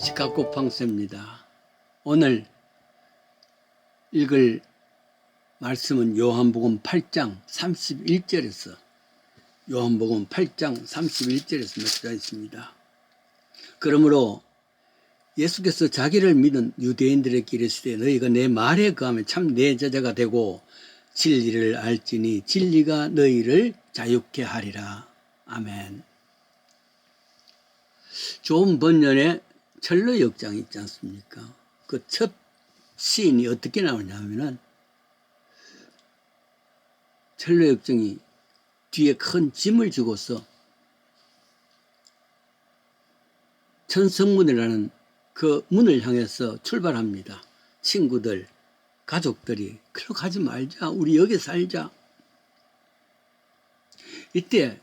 시카고 팡스입니다. 오늘 읽을 말씀은 요한복음 8장 31절에서 요한복음 8장 31절에서 맺혀 있습니다. 그러므로 예수께서 자기를 믿은 유대인들에게 이르시되 너희가 내 말에 거하면 참 내 제자가 되고 진리를 알지니 진리가 너희를 자유케 하리라. 아멘. 좋은 번연의 철로 역장이 있지 않습니까? 그 첫 시인이 어떻게 나오냐면은 철로 역정이 뒤에 큰 짐을 지고서 천성문이라는 그 문을 향해서 출발합니다. 친구들, 가족들이 그로 가지 말자. 우리 여기 살자. 이때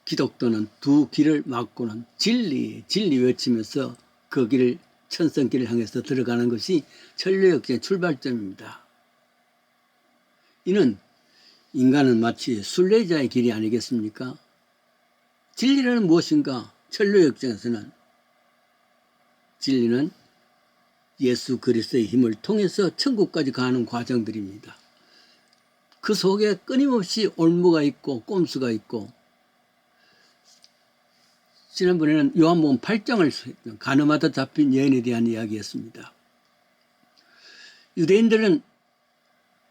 기독교는 두 길을 막고는 진리 외치면서 그 길을 천성길을 향해서 들어가는 것이 철로역정의 출발점입니다. 이는 인간은 마치 순례자의 길이 아니겠습니까? 진리는 무엇인가? 철로역정에서는 진리는 예수 그리스도의 힘을 통해서 천국까지 가는 과정들입니다. 그 속에 끊임없이 올무가 있고 꼼수가 있고, 지난번에는 요한복음 8장을 가늠하다 잡힌 여인에 대한 이야기였습니다. 유대인들은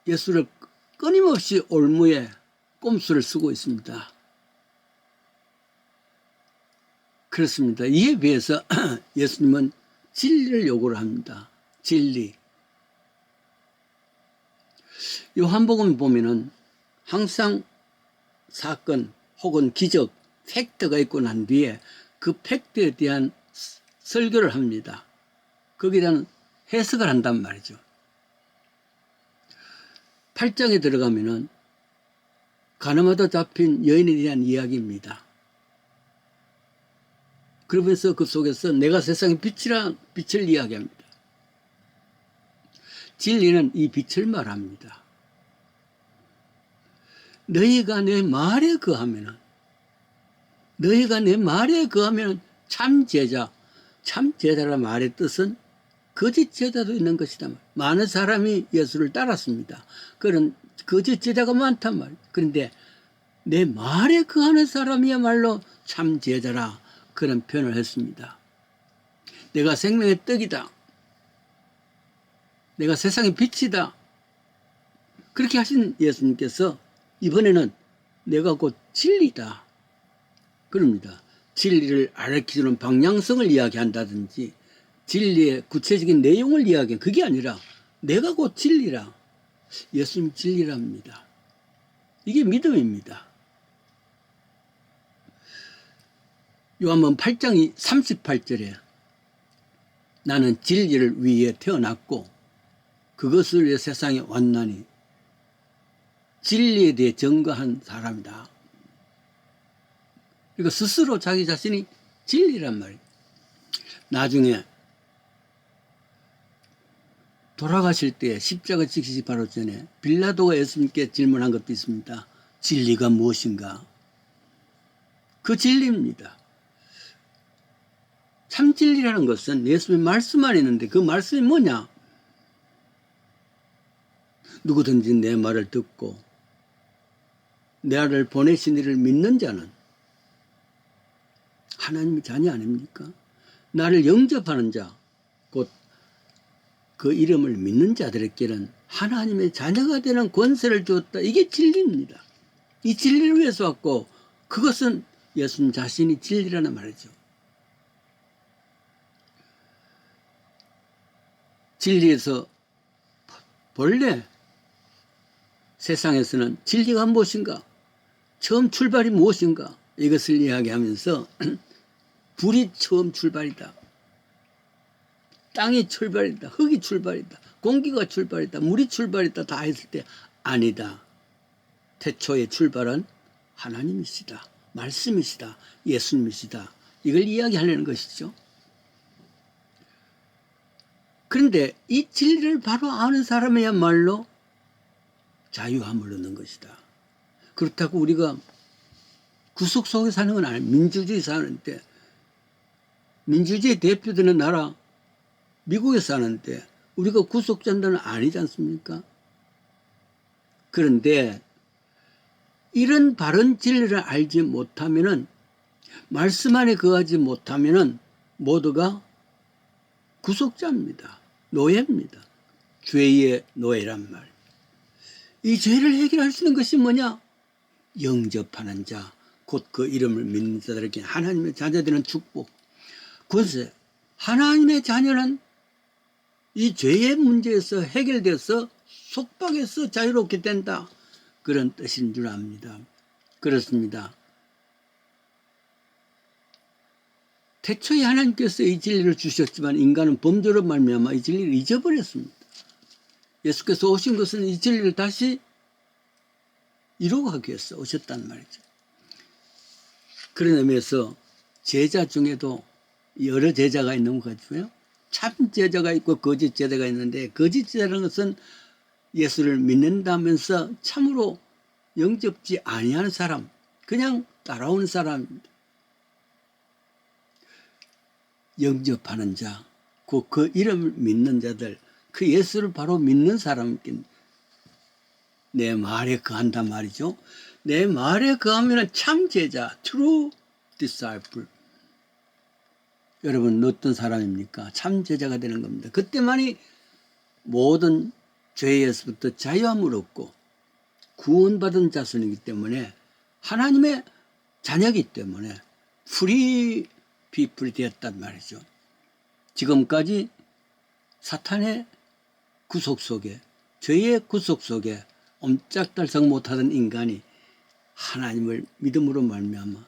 예수를 끊임없이 올무에 꼼수를 쓰고 있습니다. 그렇습니다. 이에 비해서 예수님은 진리를 요구를 합니다. 진리. 요한복음 보면은 항상 사건 혹은 기적, 팩트가 있고 난 뒤에 그 팩트에 대한 설교를 합니다. 거기에 대한 해석을 한단 말이죠. 8장에 들어가면은 가늠하다 잡힌 여인에 대한 이야기입니다. 그러면서 그 속에서 내가 세상의 빛이라 빛을 이야기합니다. 진리는 이 빛을 말합니다. 너희가 내 말에 거하면은 참 제자, 참 제자라는 말의 뜻은 거짓 제자도 있는 것이다. 많은 사람이 예수를 따랐습니다. 그런 거짓 제자가 많단 말이에요. 그런데 내 말에 거하는 사람이야말로 참 제자라, 그런 표현을 했습니다. 내가 생명의 떡이다. 내가 세상의 빛이다. 그렇게 하신 예수님께서 이번에는 내가 곧 진리다. 그럽니다. 진리를 가르치는 방향성을 이야기한다든지 진리의 구체적인 내용을 이야기한 그게 아니라 내가 곧 진리라. 예수님 진리랍니다. 이게 믿음입니다. 요한복음 8장 38절에 나는 진리를 위해 태어났고 그것을 위해 세상에 왔나니 진리에 대해 증거한 사람이다. 그러니까 스스로 자기 자신이 진리란 말이에요. 나중에 돌아가실 때 십자가 지키시 바로 전에 빌라도가 예수님께 질문한 것도 있습니다. 진리가 무엇인가? 그 진리입니다. 참 진리라는 것은 예수님의 말씀 안에 있는데 그 말씀이 뭐냐? 누구든지 내 말을 듣고 나를 보내신 이를 믿는 자는 하나님의 자녀 아닙니까? 나를 영접하는 자, 곧 그 이름을 믿는 자들에게는 하나님의 자녀가 되는 권세를 주었다. 이게 진리입니다. 이 진리를 위해서 왔고 그것은 예수님 자신이 진리라는 말이죠. 진리에서 본래 세상에서는 진리가 무엇인가? 처음 출발이 무엇인가? 이것을 이야기하면서 불이 처음 출발이다. 땅이 출발이다. 흙이 출발이다. 공기가 출발이다. 물이 출발이다. 다 했을 때 아니다. 태초의 출발은 하나님이시다. 말씀이시다. 예수님이시다. 이걸 이야기하려는 것이죠. 그런데 이 진리를 바로 아는 사람이야말로 자유함을 얻는 것이다. 그렇다고 우리가 구속 속에 사는 건 아니에요. 민주주의 사는데 민주주의 대표되는 나라 미국에 사는데 우리가 구속자는 아니지 않습니까? 그런데 이런 바른 진리를 알지 못하면은, 말씀 안에 거하지 못하면은 모두가 구속자입니다. 노예입니다. 죄의 노예란 말. 이 죄를 해결할 수 있는 것이 뭐냐? 영접하는 자, 곧 그 이름을 믿는 자들에게 하나님의 자녀되는 축복. 권세. 하나님의 자녀는 이 죄의 문제에서 해결돼서 속박에서 자유롭게 된다. 그런 뜻인 줄 압니다. 그렇습니다. 태초에 하나님께서 이 진리를 주셨지만 인간은 범죄로 말미암아 이 진리를 잊어버렸습니다. 예수께서 오신 것은 이 진리를 다시 이루어가기 위해서 오셨단 말이죠. 그런 의미에서 제자 중에도 여러 제자가 있는 것 같고요. 참 제자가 있고 거짓 제자가 있는데, 거짓 제자라는 것은 예수를 믿는다면서 참으로 영접지 아니하는 사람, 그냥 따라오는 사람입니다. 영접하는 자, 그 이름을 믿는 자들, 그 예수를 바로 믿는 사람께 내 말에 거한단 말이죠. 내 말에 거하면 참 제자, true disciple. 여러분 어떤 사람입니까? 참 제자가 되는 겁니다. 그때만이 모든 죄에서부터 자유함을 얻고 구원받은 자손이기 때문에, 하나님의 자녀이기 때문에 프리 피플이 되었단 말이죠. 지금까지 사탄의 구속 속에, 죄의 구속 속에 옴짝달싹 못하던 인간이 하나님을 믿음으로 말미암아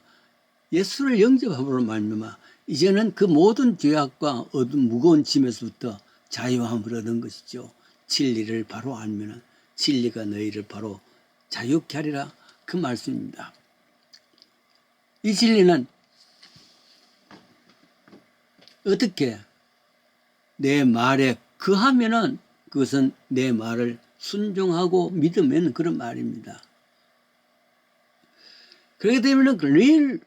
예수를 영접함으로 말미암아 이제는 그 모든 죄악과 어두운 무거운 짐에서부터 자유함을 얻은 것이죠. 진리를 바로 알면 진리가 너희를 바로 자유케 하리라, 그 말씀입니다. 이 진리는 어떻게 내 말에 거하면은 그것은 내 말을 순종하고 믿으면 그런 말입니다. 그렇게 되면은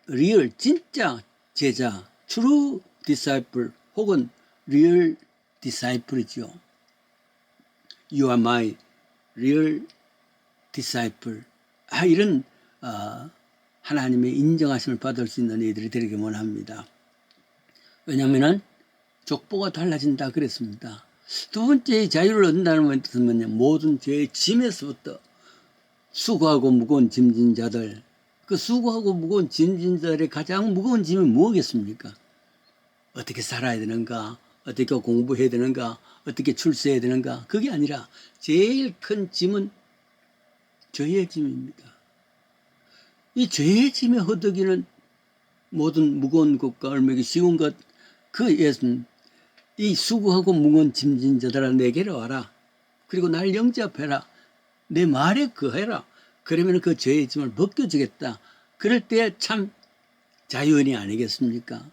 리얼 진짜 제자, true disciple 혹은 real disciple이죠. You are my real disciple. 이런 하나님의 인정하심을 받을 수 있는 이들이 되기를 원합니다. 왜냐하면 족보가 달라진다 그랬습니다. 두 번째 자유를 얻는다는 뜻은 뭐냐? 모든 죄의 짐에서부터 수고하고 무거운 짐진 자들, 그 수고하고 무거운 짐진 자들의 가장 무거운 짐이 무엇이겠습니까? 어떻게 살아야 되는가? 어떻게 공부해야 되는가? 어떻게 출세해야 되는가? 그게 아니라 제일 큰 짐은 죄의 짐입니다. 이 죄의 짐에 허덕이는 모든 무거운 것과 얼매기 쉬운 것, 그 예수는 이 수고하고 무거운 짐진 자들아 내게로 와라. 그리고 날 영접해라. 내 말에 거해라. 그러면 그 죄의 짐을 벗겨주겠다. 그럴 때 참 자유인이 아니겠습니까?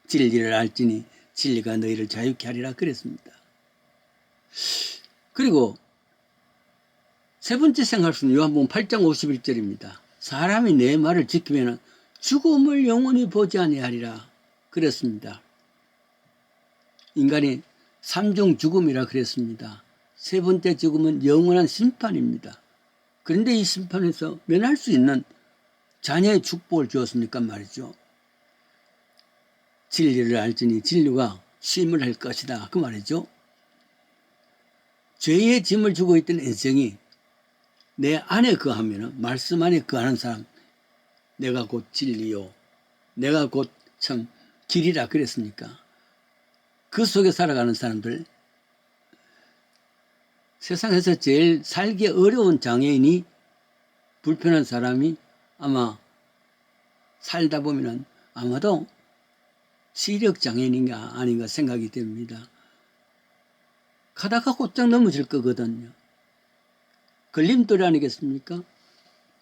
진리를 알지니 진리가 너희를 자유케 하리라 그랬습니다. 그리고 세 번째 생각은 요한복음 8장 51절입니다. 사람이 내 말을 지키면 죽음을 영원히 보지 아니하리라 그랬습니다. 인간이 3종 죽음이라 그랬습니다. 세 번째 죽음은 영원한 심판입니다. 그런데 이 심판에서 면할 수 있는 자녀의 축복을 주었으니까 말이죠. 진리를 알지니 진리가 쉼을 할 것이다 그 말이죠. 죄의 짐을 지고 있던 인생이 내 안에 거하면, 말씀 안에 거하는 사람, 내가 곧 진리요, 내가 곧 참 길이라 그랬으니까 그 속에 살아가는 사람들, 세상에서 제일 살기 어려운 장애인이, 불편한 사람이 아마 살다 보면은 아마도 시력 장애인인가 아닌가 생각이 됩니다. 가다가 곧장 넘어질 거거든요. 걸림돌이 아니겠습니까?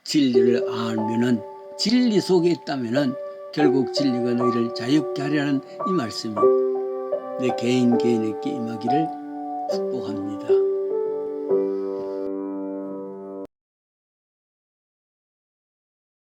진리를 알면은, 진리 속에 있다면은 결국 진리가 너희를 자유케 하리라는 이 말씀이 내 개인에게 임하기를 축복합니다.